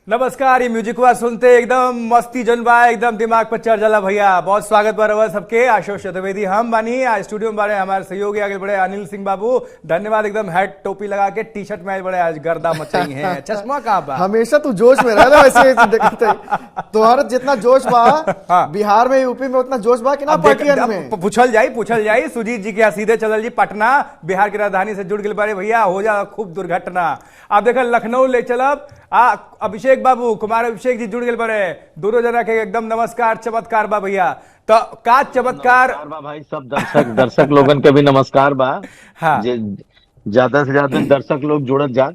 नमस्कार। ये म्यूजिक हुआ सुनते एकदम मस्ती जनबा एकदम दिमाग पर चढ़ जाला भैया। बहुत स्वागत बा रउआ सबके। आशुष चतुर्वेदी हम बानी। आज स्टूडियो में बारे हमारे सहयोगी आगे बड़े अनिल सिंह बाबू, धन्यवाद। एकदम हैट टोपी लगा के टी शर्ट में बड़े आज गर्दा मचाई हैं। चश्मा कहाँ बा? हमेशा तू जोश में रह वैसे देखते तोहर जितना जोश बा हाँ। बिहार में यूपी में उतना जोश बा कि ना पार्टियन में। पूछल जाई सुजीत जी के यहाँ सीधे चलल जी पटना, बिहार की राजधानी से जुड़ गए बारे भैया। हो जा खूब दुर्घटना। आप देख लखनऊ ले चलब। अभिषेक बाबू, कुमार अभिषेक जी जुड़ गए बड़े। दोनों जना के एकदम नमस्कार। चमत्कार बा भैया। तो का चमत्कार बा भाई। सब दर्शक लोगन के भी नमस्कार बा। हाँ। ज्यादा से ज्यादा दर्शक लोग जुड़त जा।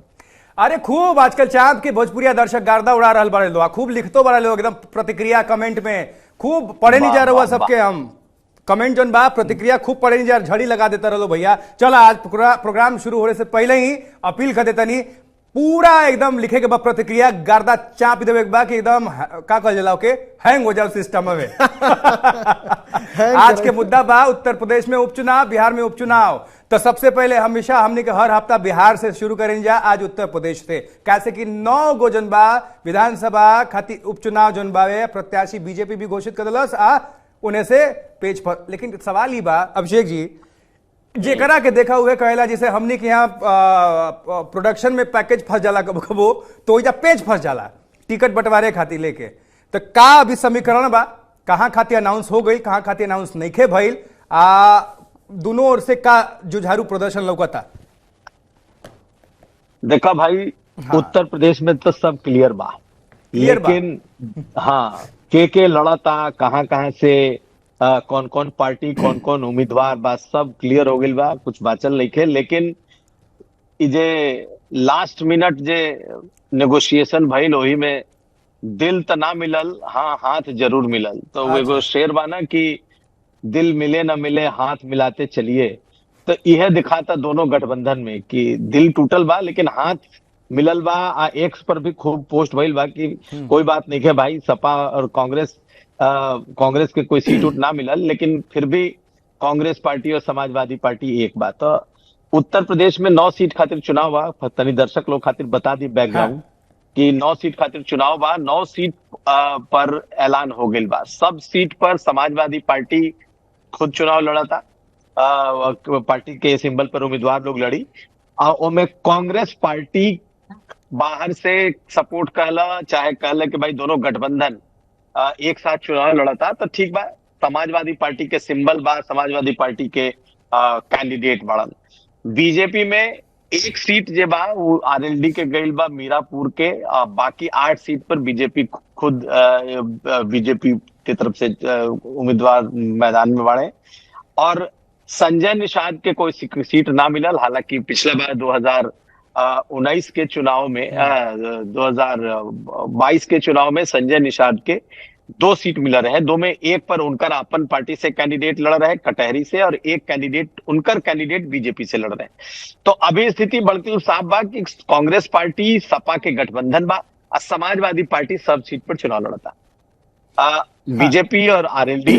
अरे खूब आजकल चांद के भोजपुरिया दर्शक गर्दा उड़ा रहल बड़े लोग। खूब लिखतो बड़े लोग एकदम प्रतिक्रिया कमेंट में। खूब पढ़े नहीं जा रहा सबके हम कमेंट जोन बा प्रतिक्रिया खूब पढ़े नहीं जा, झड़ी लगा देता रहो भैया। चलो आज प्रोग्राम शुरू होने से पहले ही अपील कर देता नहीं पूरा एकदम लिखे के बाद प्रतिक्रिया गर्दा चाप देवे के बा कि एकदम का कल जलाओ के हैंग हो जाओ सिस्टम में। आज के मुद्दा बा उत्तर प्रदेश में उपचुनाव, बिहार में उपचुनाव। तो सबसे पहले हमेशा हमने के हर हफ्ता बिहार से शुरू करें जा, आज उत्तर प्रदेश से। कैसे कि 9 गो जनबा विधानसभा खातिर उपचुनाव जनबा प्रत्याशी बीजेपी भी घोषित कर दिलस आ उन्हें से पेज पर। लेकिन सवाल ही बा अभिषेक जी, जेकरा के देखा हुए कहेला जैसे हमने के यहाँ प्रोडक्शन में पैकेज फंस जाला कबो कबो, तो इजा पेज फंस जाला टिकट बंटवारे खातिर लेके। तो का अभी समीकरण बा, कहाँ खातिर अनाउंस हो गई, कहाँ खातिर अनाउंस नहीं खे भइल, दोनों ओर से का जुझारू प्रदर्शन लौकता? देखा भाई, हाँ। उत्तर प्रदेश में तो सब क्लियर बा, लेकिन हाँ के लड़ता कहाँ कहाँ से कौन कौन पार्टी कौन कौन उम्मीदवार बा सब क्लियर हो गई बा। कुछ बाचल नहीं खे। लेकिन जे लास्ट मिनट जे नेगोशिएशन भइल वही में दिल तो ना मिलल, हाँ हाथ जरूर मिलल। तो वो एगो शेर बा ना कि दिल मिले ना मिले हाथ मिलाते चलिए। तो यह दिखाता दोनों गठबंधन में कि दिल टूटल बा लेकिन हाथ मिलल बा। एक्स पर भी खूब पोस्ट भइल बा कि कोई बात नहीं है भाई, सपा और कांग्रेस के कोई सीट उठ ना मिलल, लेकिन फिर भी कांग्रेस पार्टी और समाजवादी पार्टी एक बात। तो उत्तर प्रदेश में 9 सीट खातिर चुनाव बा। तनी दर्शक लोग खातिर बता दी बैकग्राउंड कि 9 सीट खातिर चुनाव बा। 9 सीट पर ऐलान हो गई बा। सब सीट पर समाजवादी पार्टी खुद चुनाव लड़ा था। पार्टी के सिंबल पर उम्मीदवार लोग लड़ी। और कांग्रेस पार्टी बाहर से सपोर्ट कहला, चाहे कहला कि भाई दोनों गठबंधन एक साथ चुनाव लड़ा था। तो ठीक बा, समाजवादी पार्टी के सिंबल बा, समाजवादी पार्टी के कैंडिडेट बड़न। बीजेपी में एक सीट जे बा वो आरएलडी के गईल बा मीरापुर के। बाकी 8 सीट पर बीजेपी खुद बीजेपी की तरफ से उम्मीदवार मैदान में बढ़े। और संजय निषाद के कोई सीट ना मिलल। हालांकि पिछला बार 2019 के चुनाव में 2022 के चुनाव में संजय निषाद के 2 सीट मिला रहे। 2 में एक पर उनकर अपन पार्टी से कैंडिडेट लड़ रहे कटहरी से, और एक कैंडिडेट उनकर कैंडिडेट बीजेपी से लड़ रहे। तो अभी स्थिति बल्कि साफ बा कि कांग्रेस पार्टी सपा के गठबंधन बा और समाजवादी पार्टी सब सीट पर चुनाव लड़ता। बीजेपी और आरएलडी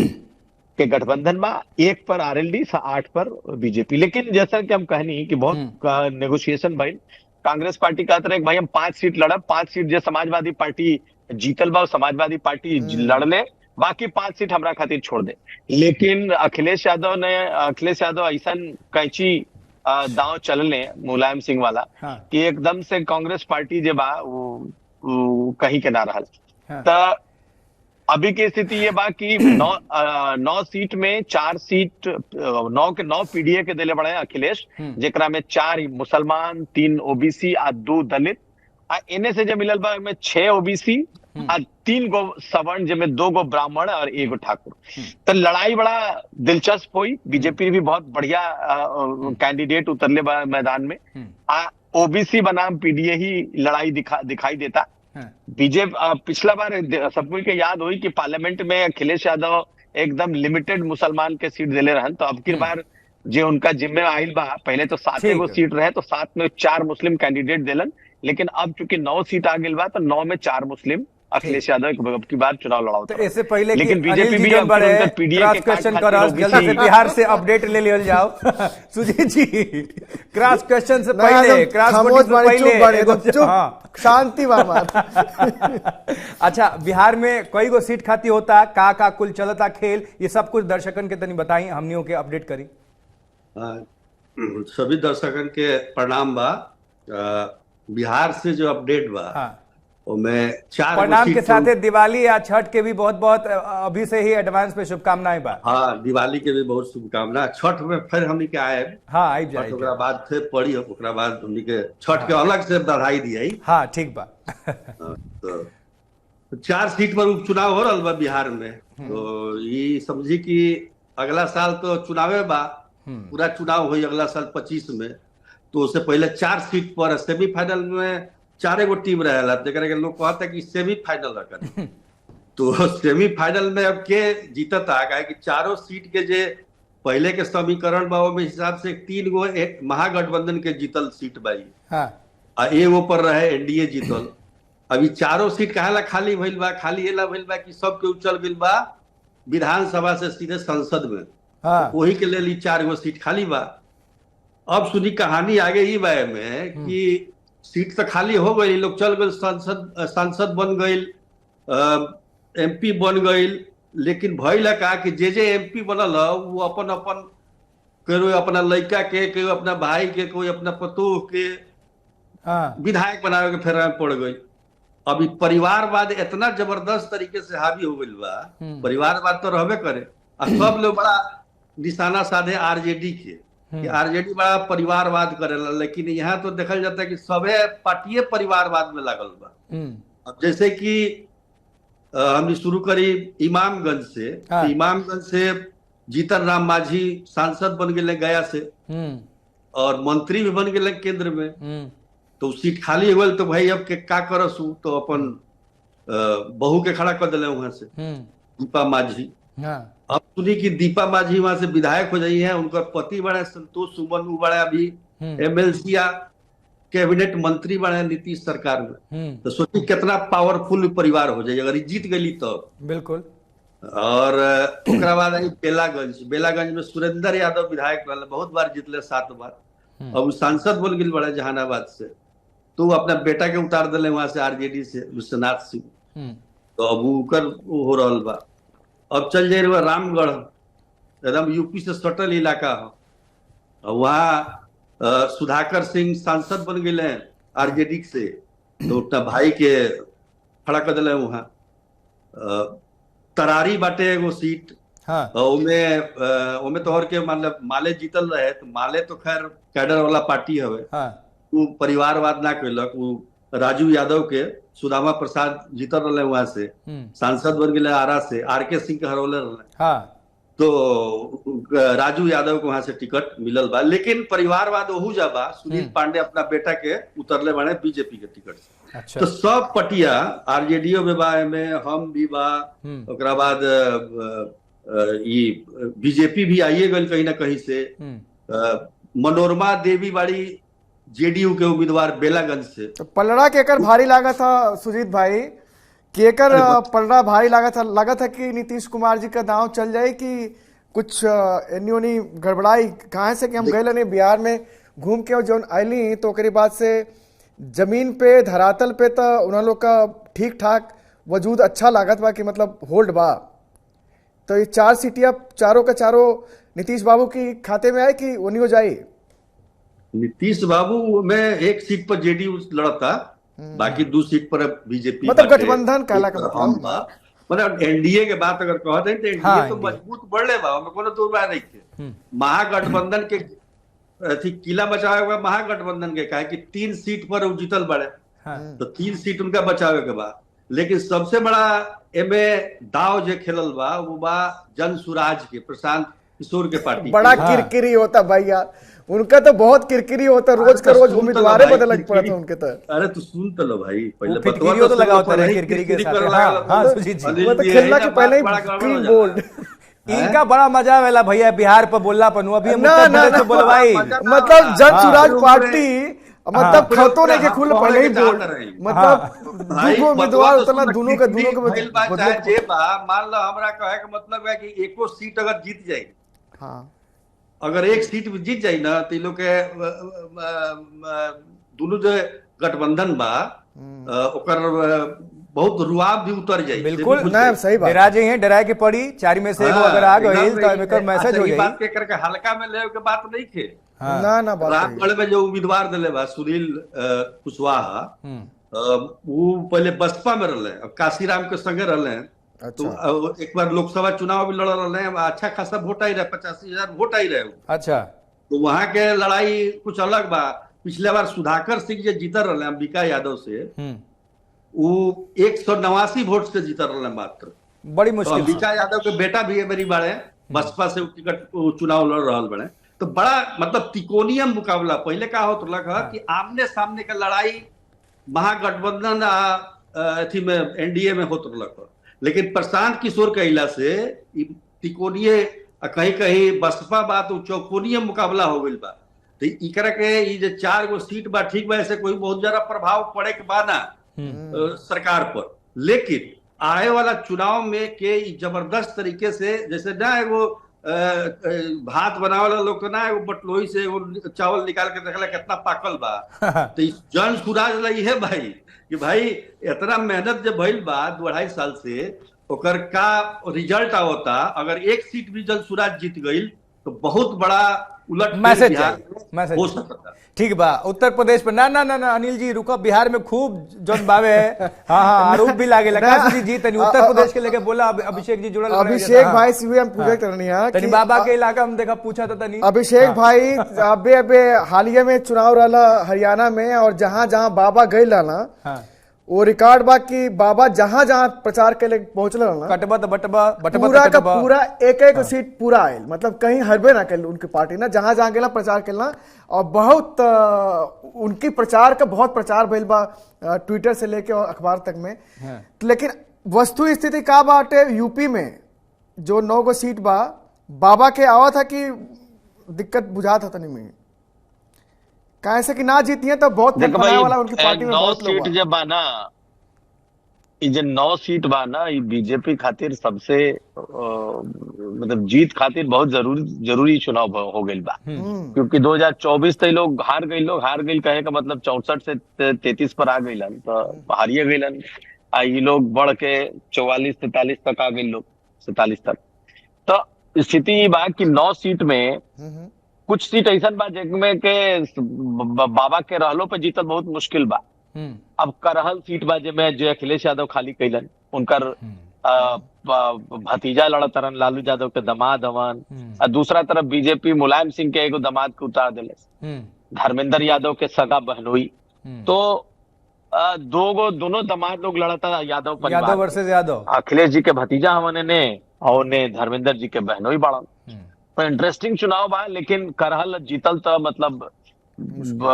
के गठबंधन में 1 पर आरएलडी 8 पर बीजेपी। लेकिन जैसा कि हम कहनी कि बहुत नेगोशिएशन भाई कांग्रेस पार्टी का तरह भाई हम 5 सीट लड़ब, 5 सीट जो समाजवादी पार्टी जीतल बा समाजवादी पार्टी लड़ ले, बाकी 5 सीट हमरा खातिर छोड़ दे। लेकिन अखिलेश यादव ऐसा कैची दांव चलने मुलायम सिंह वाला कि एकदम से कांग्रेस पार्टी जे बा वो कहीं के ना रहल। तो अभी की स्थिति ये बा कि 9 सीट में 4 सीट 9 पीडीए के दिले बड़े अखिलेश, जेकरा में 4 मुसलमान, 3 ओबीसी आ 2 दलित। इन्हें से जो मिलल बा में 6 ओबीसी आ 3 गो सवर्ण, जिसमें 2 गो ब्राह्मण और 1 गो ठाकुर। तो लड़ाई बड़ा दिलचस्प हुई। बीजेपी भी बहुत बढ़िया कैंडिडेट उतरले बा मैदान में। ओबीसी बनाम पीडीए ही लड़ाई दिखाई देता। बीजेपी पिछला बार सबको के याद हुई कि पार्लियामेंट में अखिलेश यादव एकदम लिमिटेड मुसलमान के सीट दिले रहन। तो अब की बार जो उनका जिम्मे आइल बा, पहले तो 7 गो सीट रहे तो 7 में 4 मुस्लिम कैंडिडेट दिलन, लेकिन अब चूंकि 9 सीट आ गई बा तो 9 में 4 मुस्लिम अखिलेश यादव की बार चुनाव लड़ाओ तो इससे पहले कि लेकिन अनिल बीजेपी जी भी जौन बड़े पीडीए क्रॉस के क्वेश्चन खातिर करस ओबीसी जल्दी से बिहार से अपडेट ले लियल जाओ सुजीत जी क्रॉस क्वेश्चन से पहले क्रॉस खामोश बाड़ी, चुप बाड़ी, एगो चुप, हाँ। शांति बार अच्छा बिहार में कई गो सीट खाती होता का कुल चलता खेल ये सब कुछ दर्शकन के तनी बताई हमनियों के अपडेट करी। सभी दर्शकन के प्रणाम बा। बिहार से जो अपडेट बा हाँ। मैं 4 प्रणाम के साथ दिवाली या छठ के भी बहुत बहुत अभी से ही एडवांस पे शुभकामनाएं बा। हाँ, दिवाली के भी बहुत शुभकामना। छठ में फिर हमनी के आए, हाँ आई जाए छठ ओकरा बाद फिर पड़ी, ओकरा बाद हमनी के छठ के अलग से बधाई दिया। हाँ ठीक बा। तो 4 सीट पर उपचुनाव हो रहा बा बिहार में। तो ये समझी कि अगला साल तो चुनावे बा, पूरा चुनाव हुई अगला साल 25 में। तो उससे पहले 4 सीट पर सेमीफाइनल में 4 गो टीम रहेला, जेकरा के लोग कहता कि सेमीफाइनल रखा। तो सेमीफाइनल में अब के जीतता है कि चारों सीट के जे पहले के समीकरण बा में हिसाब से 3 गो एक महागठबंधन के जीतल सीट बाई। हाँ। एगो पर रहे एनडीए जीतल। अभी चारों सीट कहेला खाली भइल बा, खाली एला भइल बा कि सबके उचल गइल बा विधानसभा से सीधे संसद में। हाँ। वही के लिए 4 गो सीट खाली बा। अब सुनी कहानी आगे ही बा में कि सीट तो खाली हो गई, लोग चल गए, सांसद बन गई, एमपी बन गई। लेकिन भइल का कि जे एमपी बनल वो अपन अपन कोई अपना लड़का के, कोई अपना भाई के, कोई अपना पतोह के विधायक बनावे के फेरा में पड़ गई। अभी परिवारवाद इतना जबरदस्त तरीके से हावी हो गई बा, परिवारवाद तो रहबे करे। सब लोग बड़ा निशाना साधे आरजेडी के कि आरजेडी बड़ा परिवारवाद करेला, लेकिन यहाँ तो देखल जाता है कि सबे पार्टिये परिवारवाद में लागल बा। अब जैसे कि हम शुरू करी इमामगंज से। हाँ। इमामगंज से जीतन राम मांझी सांसद बन गए गया से, और मंत्री भी बन गए केंद्र में। तो सीट खाली हो गई, तो भाई अब के का करसू, तो अपन बहू के खड़ा कर दिले वहां से, दीपा मांझी। हाँ। अब सुनी कि दीपा मांझी वहां से विधायक हो जाई है, उनका पति बड़े संतोष सुमन, वो बड़े अभी एमएलसी या कैबिनेट मंत्री बने नीतीश सरकार में। तो सोची कितना पावरफुल परिवार हो जाए अगर जीत गई तो। बिल्कुल। और ओकरा बाद आई बेलागंज में सुरेंद्र यादव विधायक रहे, बहुत बार जीतले 7 बार। अब सांसद बन गई बड़े जहानाबाद से, तो अपना बेटा के उतार दिले वहां से आरजेडी से, विश्वनाथ सिंह। तो अब वो हो रहा बा। अब चल जाए रामगढ़, एकदम यूपी से सटल इलाका हो, वहाँ सुधाकर सिंह सांसद बन गए आरजेडी से, तो अपना भाई के खड़ा कर दिले वहाँ। तरारी बाटे एगो सीट। हाँ। ओमे तोहर के मतलब माले जीतल रहे, तो माले तो खैर कैडर वाला पार्टी हवे। हाँ। वो परिवारवाद ना कैलक, वो राजू यादव के सुदामा प्रसाद जीतल रहे वहां से, सांसद बन गए आरा से, आरके सिंह के हरौले रहे। हाँ। तो राजू यादव को वहां से टिकट मिलल बा, लेकिन परिवारवाद ओहू जा बा। सुनील पांडे अपना बेटा के उतरले बने बीजेपी के टिकट से। अच्छा। तो सब पटिया आरजेडीओ में बा, में हम भी बा, ओकरा बाद बीजेपी भी आइए गई कहीं ना कहीं से। मनोरमा देवी बाड़ी जेडीयू के उम्मीदवार बेलागंज से। तो पलड़ा केकर भारी लागा था सुजीत भाई, केकर पलड़ा भारी लगा था कि नीतीश कुमार जी का दांव चल जाए कि कुछ एनी गड़बड़ाई कहाँ से कि हम गए नहीं बिहार में घूम के जो आयली, तो ओकरी बाद से जमीन पे धरातल पे तो उन्होंने लोग का ठीक ठाक वजूद अच्छा लागत बा कि मतलब होल्ड बा। तो ये 4 सीटियां चारों का चारों नीतीश बाबू की खाते में आए कि वो नहीं हो जाए? नीतीश बाबू में 1 सीट पर जेडीयू लड़ता, बाकी 2 सीट पर बीजेपी। मतलब गठबंधन कहला का मतलब एनडीए के बात अगर कहते हैं तो एनडीए तो मजबूत बढ़ले बा, कोनो दूर बात नहीं है। महागठबंधन के अथी किला बचावे हुआ महागठबंधन के कहा कि 3 सीट पर जीतल बड़े। तो 3 सीट उनका बचावे के बाद, लेकिन सबसे बड़ा एमे दाव जो खेलल बा वो बा जन सुराज के प्रशांत किशोर के पार्टी। बड़ा किरकिरी होता भाई यार, उनका तो बहुत किरकिरी होता, रोज का रोज उम्मीदवार बदल पड़ा था उनके। तो अरे तो सुन तो लो भाई, पहले बतवा तो लगा होता है किरकिरी के साथ। हां सुजीत जी, वो तो खेलना के पहले ही क्लीन बोल्ड। इनका बड़ा मजा आवेला भैया बिहार पर बोलला पनु, अभी हम उत्तर प्रदेश में बोलवाई। मतलब जन सुराज पार्टी मतलब खतों ने के हम खुल कहने पहले ही के बोल चाहत रही। मतलब भाई, दूगो उम्मीदवार उतना दोनों के भइल बा, चाहे बदले जे बा, मान लो हमरा कहे के मतलब है कि एको सीट अगर जीत जाई, हाँ अगर एक सीट भी जीत जाई ना तो इ लोग के दोनों जो गठबंधन बा ओकर बहुत रुआब भी उतर जाई। बिल्कुल नहीं सही बात डरा जाइए, डराए के पड़ी, चारी में से एगो अगर आ गई तो एकर मैसेज हो ई जाई। बात के करके हल्का में ले के बात नहीं थे। हाँ। ना बात सही है। रामगढ़ में जो उम्मीदवार दिले बा सुनील कुशवाहा, वो पहले बसपा में रहले, अब काशीराम के संगे रहले हैं। तो एक बार लोकसभा चुनाव भी लड़ रहे हैं, अच्छा खासा वोट आई रहे, 85,000 वोट आई रहे। अच्छा, तो वहां के लड़ाई कुछ अलग बा। पिछले बार सुधाकर सिंह जो जीतर रहे अंबिका यादव से, वो 189 वोट से जीतर रहे मात्र। बड़ी तो मुश्किल से। अंबिका यादव के बेटा भी मेरी बाड़े बसपा से टिकट चुनाव लड़ रहा बड़े। तो बड़ा मतलब त्रिकोणीय मुकाबला पहले का होत रहा कि आमने सामने का लड़ाई महागठबंधन अथी में एनडीए में होत रहा, लेकिन प्रशांत किशोर कहला से त्रिकोणीय कहीं कहीं बसपा बात चौकोनीय मुकाबला हो गई बा। तो इकरा के ये जो 4 गो सीट बा, ठीक बा, ऐसे कोई बहुत ज्यादा प्रभाव पड़े के बा ना सरकार पर, लेकिन आए वाला चुनाव में के जबरदस्त तरीके से, जैसे ना एगो भात बनावे वाला लोग ना एगो बटलोही से एगो चावल निकाल के देखला कितना पाकल बा। तो जन सुराज लई है भाई कि भाई इतना मेहनत जब भइल बा 2-2.5 साल से, ओकर का रिजल्ट आवता। अगर एक सीट भी जन सुराज जीत गई तो बहुत बड़ा उलट मैसेज हो सकता। ठीक बा। उत्तर प्रदेश पर ना ना ना ना अनिल जी रुको, बिहार में खूब जौन बावे है। हाँ हाँ, आरोप भी लागे लगा जी जीत नहीं उत्तर प्रदेश के लेके बोला। अभिषेक जी जुड़ल, अभिषेक भाई से भी हम पूछे करनी है तनी बाबा के इलाका में देखा पूछा था तनी अभिषेक भाई अबे हालिया में चुनाव रहा हरियाणा में, और जहां जहां बाबा गई ना वो रिकॉर्ड बा कि बाबा जहां जहां प्रचार के लिए पहुंचल ना पूरा का पूरा एक सीट पूरा आयल, मतलब कहीं हरबे ना कर उनकी पार्टी ना, जहां जहां गेला प्रचार करना। और बहुत उनकी प्रचार का बहुत प्रचार भइल बा ट्विटर से लेके और अखबार तक में। लेकिन वस्तु स्थिति का बाटे यूपी में जो 9 गो सीट बा, बाबा के आवा था कि दिक्कत बुझा था तनी में, कैसे कि ना जीती है तो बहुत वाला उनकी पार्टी में बहुत लोग 9 सीट जब बा ना, ये 9 सीट बा ना, ये बीजेपी खातिर सबसे मतलब जीत खातिर बहुत जरूरी चुनाव हो गई बा। क्योंकि 2024 तक लोग हार गई कहे का मतलब 64 से 33 पर आ गईलन, तो हारिए गईलन। ये लोग बढ़ के 44-43 तक आ गए, लोग 47 तक। तो स्थिति ये बा कि 9 सीट में कुछ सीट ऐसा बा जिनमें के बाबा के रहलो पे जीतल बहुत मुश्किल बा। अब करहल सीट बा जिसमें जो अखिलेश यादव खाली कैलन, उनकर भतीजा लड़तरन, लालू यादव के दामाद हवन। और दूसरा तरफ बीजेपी मुलायम सिंह के एगो दामाद के उतार दिले, धर्मेंद्र यादव के सगा बहनोई। तो दोनों दामाद लोग लड़ता यादव परिवार, यादव वर्सेस यादव। अखिलेश जी के भतीजा हवन ने और ने धर्मेंद्र जी के बहनोई बड़न। तो इंटरेस्टिंग चुनाव बा, लेकिन करहल जीतल तो मतलब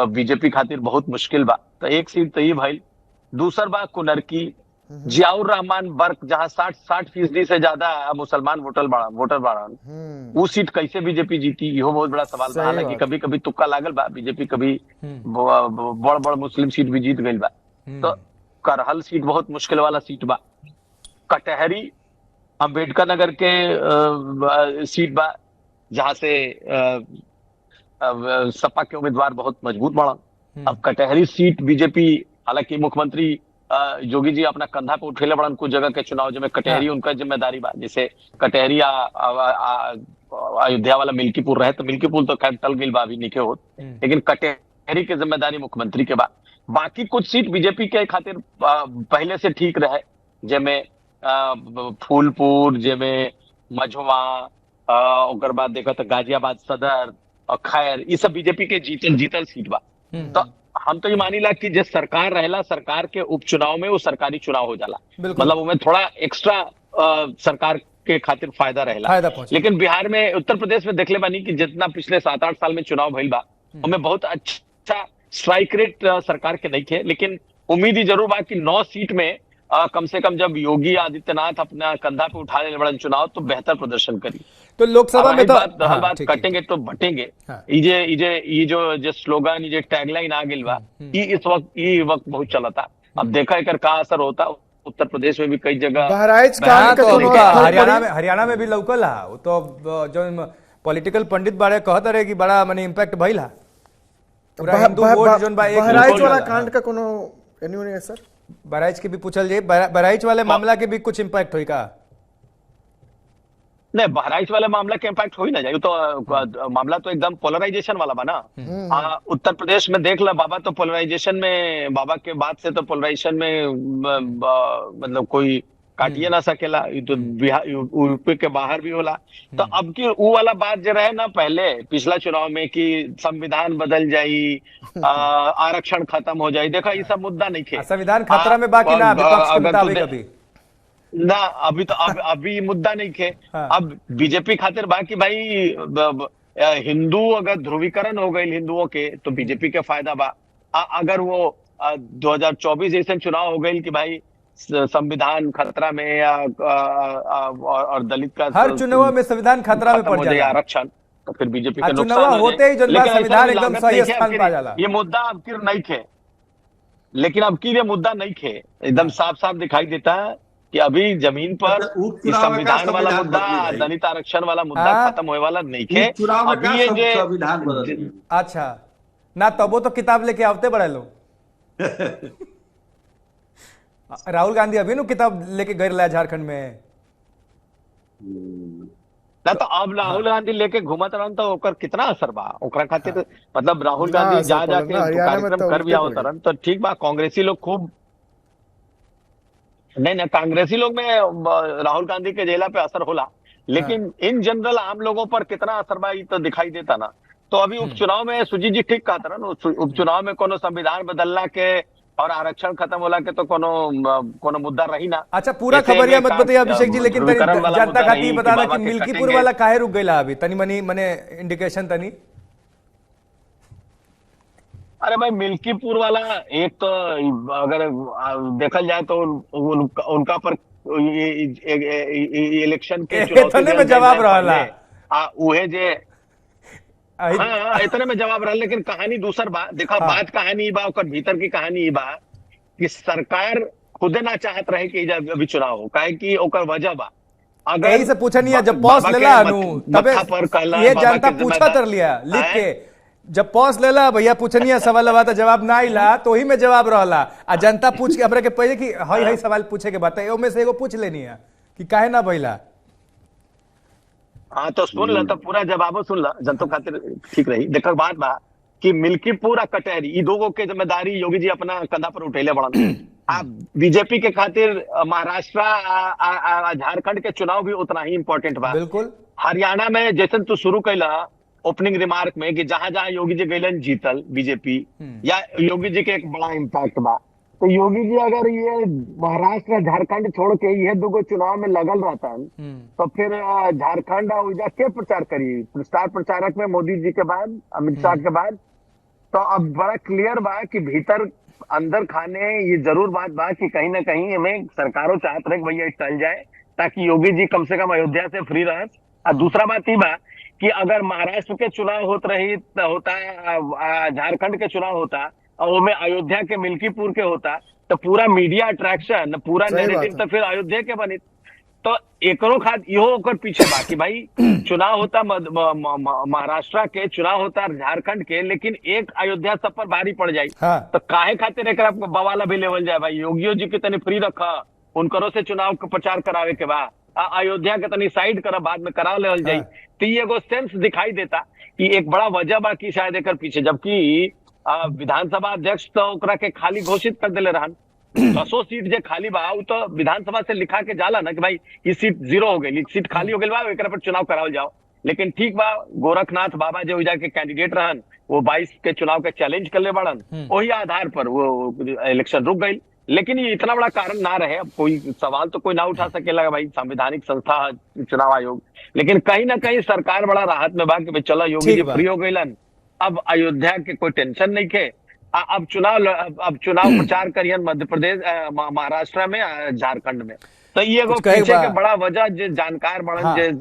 बीजेपी खातिर बहुत मुश्किल बा। तो एक सीट तो ये भाई। दूसर बा कुनरकी जियाउर रहमान वर्क, जहां 60% से ज्यादा मुसलमान वोटर बाड़न, वो सीट कैसे बीजेपी जीती, यो बहुत बड़ा सवाल बा। हालांकि कभी कभी तुक्का लागल बा, बीजेपी कभी बड़ मुस्लिम सीट भी जीत गई बा। तो करहल सीट बहुत मुश्किल वाला सीट बा। कटहरी अंबेडकर नगर के सीट बा, जहां से सपा के उम्मीदवार बहुत मजबूत बढ़न। अब कटहरी सीट बीजेपी, हालांकि मुख्यमंत्री योगी जी अपना कंधा पे उठेले बड़न कुछ जगह के चुनाव में, कटहरी उनका जिम्मेदारी बा। जैसे कटहरी अयोध्या वाला मिल्कीपुर रहे, तो मिल्कीपुर तो खैर टल गई बा, अभी निके होत, लेकिन कटहरी की जिम्मेदारी मुख्यमंत्री के बा। बाकी कुछ सीट बीजेपी के खातिर पहले से ठीक रहे, जेमे फूलपुर, जेमे मझवा, ओकर बाद देखा तो गाजियाबाद सदर और खैर, ये सब बीजेपी के जीतल सीट बा। तो हम तो ये मानीला कि जिस सरकार रहेला, सरकार के उपचुनाव में वो सरकारी चुनाव हो जाला, मतलब उनमें थोड़ा एक्स्ट्रा सरकार के खातिर फायदा रहेला। लेकिन बिहार में, उत्तर प्रदेश में देखले बानी कि जितना पिछले 7-8 साल में चुनाव भइल बा, उनमें बहुत अच्छा स्ट्राइक रेट सरकार के नहीं थे। लेकिन उम्मीद ही जरूर बा कि 9 सीट में कम से कम जब योगी आदित्यनाथ अपना कंधा पे उठा ले बड़ा चुनाव तो बेहतर प्रदर्शन करी। तो लोकसभा में तो हर बात ठीक है। कटेंगे तो बटेंगे। हाँ। ये जो स्लोगन ये टैगलाइन आ गई बा ये इस वक्त बहुत चला था। अब देखा एकर का असर होता। उत्तर प्रदेश में भी कई जगह बहराइच हाँ, कांड तो का कोनो उनका फर्क पड़ी? हरियाणा में भी लौकल हा। वो तो जो पॉलिटिकल पंडित बारे कहत रहे कि बड़ा माने इम्पैक्ट भइल हा। पूरा हिंदू वोट जोन बा एक बहराइच वोट वाला वाला। कांड का कोनो एन्यूनी है सर? बहराइच के भी पूछल जाए, बहराइच वाले मामला के भी कुछ इम्पैक्ट हुई का? नहीं, बहराइच वाले मामला के इम्पैक्ट हो ही ना जाए। तो मामला तो एकदम पोलराइजेशन वाला बना। उत्तर प्रदेश में देख ला बाबा, तो पोलराइजेशन में बाबा के बाद से तो पोलराइजेशन में मतलब कोई काटिए ना सकेला। ये तो बिहार यूपी के बाहर भी होला। तो अब की वो वाला बात जो रहे ना पहले पिछला चुनाव में कि संविधान बदल जाई, आरक्षण खत्म हो जाए, देखा ये सब मुद्दा नहीं थे। संविधान खतरा में बाकी ना विपक्ष के मुताबिक अभी ना अभी मुद्दा नहीं थे। हाँ। अब बीजेपी खातिर बाकी भाई हिंदू अगर ध्रुवीकरण हो गई हिंदुओं के तो बीजेपी के फायदा बा। अगर वो 2024 जैसे चुनाव हो गई कि भाई संविधान खतरा में या और दलित का हर चुनाव में संविधान खतरा में पड़ जाए आरक्षण, तो फिर बीजेपी का नुकसान चुनाव होते ही जो लेकिन संविधान ऐसा एकदम लागत सही नहीं है स्थान पा जाला। ये मुद्दा अब की नहीं थे, लेकिन अब की ये मुद्दा नहीं थे। एकदम साफ साफ दिखाई देता है कि अभी जमीन पर उपचुनाव इस का संविधान वाला संविधान मुद्दा, बदली नहीं। दलित आरक्षण वाला मुद्दा हाँ। खत्म होने वाला नहीं थे। चुनाव में अभी ये जो संविधान बदल अच्छा ना तबो तो किताब लेके आवते बड़े लोग। राहुल गांधी अभी नु किताब लेके गए रहा झारखंड में ना, तो अब राहुल गांधी लेके घूमत रहन तो ओकर कितना असर बा ओकरा खातिर। मतलब राहुल ना गांधी असर जा पड़ल जाके ना, हरियाणा में कार्यक्रम तो कर भी उल्टे आओ पड़ तरन तो ठीक बा। कांग्रेसी लोग खूब नहीं ना, कांग्रेसी लोग में राहुल गांधी के जेला पे असर होला, लेकिन इन जनरल आम लोगों पर कितना असर बा ये तो दिखाई देता ना। तो अभी उपचुनाव में सुजीत जी ठीक कहा था ना, उपचुनाव में कोनो संविधान बदलना के और आरक्षण खत्म होला के तो कोनो मुद्दा रही ना। अच्छा पूरा ऐसे खबरिया में मत बताइए अभिषेक जी, लेकिन तनी ध्रुवीकरण वाला जनता मुद्दा खातिर नहीं कि बताना बाबा कि के मिल्कीपुर कटेंगे। वाला काहे रुक गईला अभी तनी मनी मने इंडिकेशन तनी। अरे भाई मिल्कीपुर वाला एक तो अगर देखल जाए तो उनका पर इलेक्शन के इतने में जवाब रहला। उहे जे हाँ इतने में जवाब रहा, लेकिन कहानी दूसर बा। देखा बात कहानी बा ओकर भीतर की कहानी बा कि सरकार खुदे ना चाहत रहे कि अभी चुनाव हो, काहे कि ओकर वजह बा। अगर यही से पूछनी है जब पॉस लेला अनु तबे ये जनता पूछा तर लिया लिख के, जब पॉस लेला भैया पूछनी है सवाल बा तो जवाब ना आइला तो ही में जवाब रहला। आ जनता पूछ के हमरा के पहले कि हई हई सवाल पूछे के बात है में से एगो पूछ लेनी है कि काहे ना भइला। हाँ तो सुन ला, तो पूरा जवाबो सुन ला, जनता खातिर ठीक रही। देखकर बात बा कि मिल्कीपुर कटहरी ई दोगो के जिम्मेदारी योगी जी अपना कंधा पर उठेले बड़न। आप बीजेपी के खातिर महाराष्ट्र झारखंड के चुनाव भी उतना ही इंपॉर्टेंट बा। बिल्कुल हरियाणा में जैसे तू शुरू कैला ओपनिंग रिमार्क में कि जहां जहां योगी जी गैलन जीतल बीजेपी या योगी जी के एक बड़ा इम्पैक्ट बा। तो योगी जी अगर ये महाराष्ट्र झारखंड छोड़ के यह दोगो चुनाव में लगल रहता तो फिर झारखंड और के प्रचार करी। स्टार प्रचारक में मोदी जी के बाद अमित शाह के बाद तो अब बड़ा क्लियर बा कि भीतर अंदर खाने ये जरूर बात बा कि कहीं ना कहीं हमें सरकारों चाहत रहे भैया टल जाए ताकि योगी जी कम से कम अयोध्या से फ्री रहे। और दूसरा बात ये बा कि अगर महाराष्ट्र के चुनाव होता है झारखंड के चुनाव होता और वो में अयोध्या के मिल्कीपुर के होता तो पूरा मीडिया अट्रैक्शन पूरा नैरेटिव तो फिर अयोध्या के बनी। तो एकरो खाद इहो ओकर पीछे बा कि भाई चुनाव होता महाराष्ट्र के चुनाव होता झारखंड के, लेकिन एक अयोध्या सब पर भारी पड़ जाये। हाँ। तो काहे खातिर एकरा बवाला भी लेवल जाए भाई, योगियो जी के तनी फ्री रखा उनकरो से चुनाव का प्रचार करावे के बाद अयोध्या के तनी साइड कर बाद में करा लेवल जाये। तो ये एगो सेंस दिखाई देता कि एक बड़ा वजह बा कि शायद एकर पीछे, जबकि विधानसभा अध्यक्ष तो ओकरा के खाली घोषित कर दिले रहन। 10 सीट जे खाली बा तो विधानसभा से लिखा के जाला ना कि भाई ये सीट 0 हो गई, सीट खाली हो गई बा एकरा पर चुनाव करावल जाओ। लेकिन ठीक बा गोरखनाथ बाबा जो के कैंडिडेट रहन वो 22 के चुनाव के चैलेंज कर ले बड़न, वही आधार पर वो इलेक्शन रुक गई। लेकिन ये इतना बड़ा कारण ना रहे। अब कोई सवाल तो कोई ना उठा सकेला भाई संवैधानिक संस्था चुनाव आयोग, लेकिन कहीं ना कहीं सरकार बड़ा राहत में बा कि चलो योगी जी फ्री हो गईलन, अब अयोध्या के कोई टेंशन नहीं थे। अब चुनाव प्रचार करियन मध्य प्रदेश, महाराष्ट्र में, झारखंड में। तो ये एगो कुछ कहे पीछे बा? के बड़ा वजह जे जानकार बड़न, हाँ। जे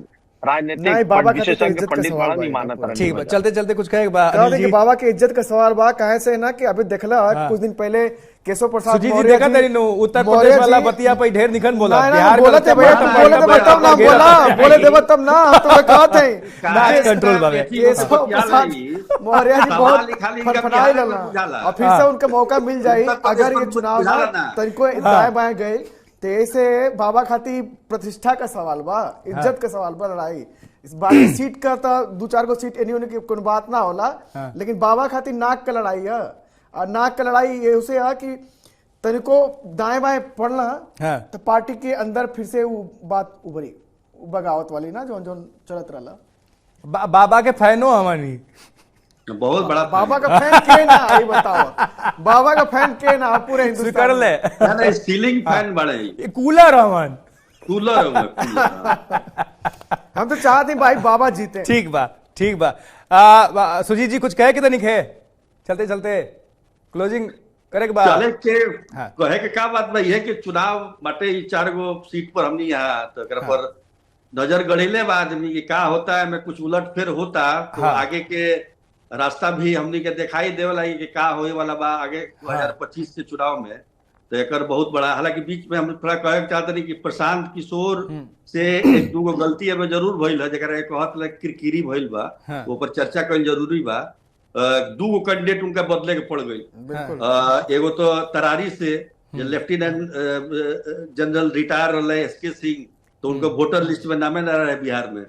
नहीं, राजनीतिक बाबा खातिर तो विशेषज्ञ इज्जत का पंडित सवाल बड़ा बा, नहीं मानत रहन। ठीक बा, चलते चलते कुछ कहे बा कह अनिल दे जी? कि बाबा के इज्जत का सवाल बा, काहे से ना कि अभी देखला कुछ दिन पहले केशव प्रसाद सुजीत जी मौर्य देखा तरी नु उत्तर मौर्य प्रदेश वाला जी- बतिया पे ढेर निखन बोला ना, ना, बिहार बोले थे भैया, में बोले थे तब ना बोले देव तब ना, हम तो कहत है नाच कंट्रोल बाबे। केशव प्रसाद मौर्य जी बहुत फड़फड़ाई लला, और फिर से उनका मौका मिल जाई अगर ये चुनाव में तनिको दाएं बाएं गए तो ऐसे बाबा खातिर प्रतिष्ठा का सवाल बा, इज्जत का सवाल बा, लड़ाई इस बाकी सीट का तो 2-4 गो सीट एनी की कोई बात ना होला, लेकिन बाबा खातिर नाक का लड़ाई है। और नाक का लड़ाई ये उसे है कि तनिको दाएं बाएं पड़ना हाँ। तो पार्टी के अंदर फिर से वो बात उभरी, बगावत वाली ना जो जो चलत रहा। बाबा के फैनो हमारी बहुत बड़ा बाबा का फैन के ना, ये बताओ बाबा का फैन के ना पूरे हिंदुस्तान स्वीकार ले फैन है, सीलिंग फैन बड़े ये कूलर हमन। कूलर है, कूलर। हम तो चाहते हैं भाई बाबा जीते। ठीक बा, ठीक बा। सुजीत जी कुछ कहे कि तनिक है? चलते चलते क्लोजिंग करे के बा? चले के हाँ। कहे के का बात भाई है कि चुनाव बाटे 4 गो सीट पर हमनी यहाँ तो एकरा पर नजर गड़ेले बा आदमी की का होता है, में कुछ उलट फेर होता तो हाँ। आगे के रास्ता भी हमनी के दिखाई देवे लगी कि का होए वाला बा आगे 2025 के चुनाव में। तो एकर बहुत बड़ा, हालांकि बीच में हम थोड़ा कहे के चाहते कि प्रशांत किशोर से 1-2 गो गलती एमे जरूर भइल है, जेकरा कहत ला किरकिरी भइल बा, हाँ। ऊपर चर्चा कईल जरूरी बा। 2 गो कैंडिडेट उनका बदले के पड़ गई। बिल्कुल एगो तो तरारी से लेफ्टिनेंट जनरल रिटायर रहे एसके सिंह, तो उनको वोटर लिस्ट में नामे न रहे बिहार में,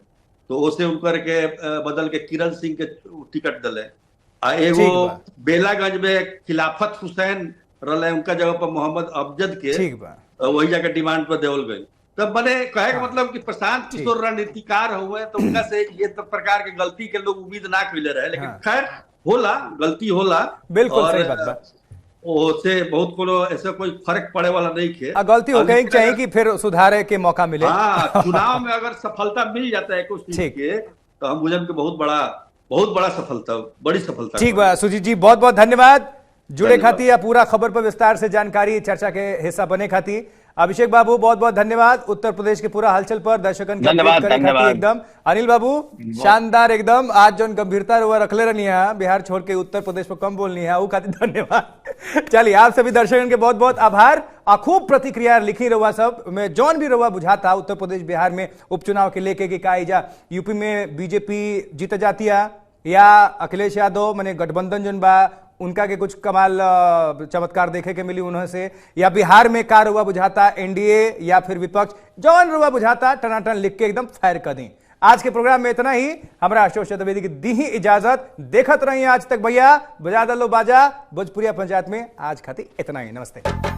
तो उसे उनकर के बदल के किरण सिंह के टिकट दिले। एगो ठीक बा। बेलागंज में खिलाफत हुसैन रहे, उनका जगह पर मोहम्मद अफजद के ठीक बा। वही जाकर डिमांड पर देवल गई। तब बने कहे का मतलब कि प्रशांत किशोर रणनीतिकार हुए, तो उनका से ये तो प्रकार के गलती के लोग उम्मीद ना कैले रहे, लेकिन खैर होला, गलती होला। बिल्कुल और सही बात बा। उससे बहुत कोनो ऐसा कोई फर्क पड़े वाला नहीं खे। गलती हो गई चाहिए कि फिर सुधारे के मौका मिले। हाँ, चुनाव में अगर सफलता मिल जाता है कुछ चीज के, तो हम बुझम के बहुत बड़ा सफलता, बड़ी सफलता। ठीक बा सुजीत जी, बहुत बहुत धन्यवाद जुड़े खाती या पूरा खबर पर विस्तार से जानकारी चर्चा के हिस्सा बने खाती। अभिषेक बाबू बहुत बहुत धन्यवाद उत्तर प्रदेश के पूरा हलचल पर दर्शकन के अपडेट करे खाती एकदम। अनिल बाबू शानदार एकदम, आज जो गंभीरता हुआ रखले रहनी है, बिहार छोड़ के उत्तर प्रदेश पर कम बोलनी है, वो खातिर धन्यवाद। चलिए आप सभी दर्शकन के बहुत बहुत आभार। खूब प्रतिक्रिया लिखी रहुआ सब में, जौन भी रहुआ बुझाता उत्तर प्रदेश बिहार में उपचुनाव के लेके कि का यूपी में बीजेपी जीत जाती है या अखिलेश यादव माने गठबंधन जोन बा उनका के कुछ कमाल चमत्कार देखे के मिली उन्होंने से, या बिहार में कार हुआ बुझाता एनडीए या फिर विपक्ष, जौन हुआ बुझाता टनाटन लिख के एकदम फायर कर दें। आज के प्रोग्राम में इतना ही। हमरा अशोक चतुर्वेदी की दी ही इजाजत। देखत रही आज तक भैया, बजा दलो बाजा भोजपुरिया पंचायत में आज खाती इतना ही। नमस्ते।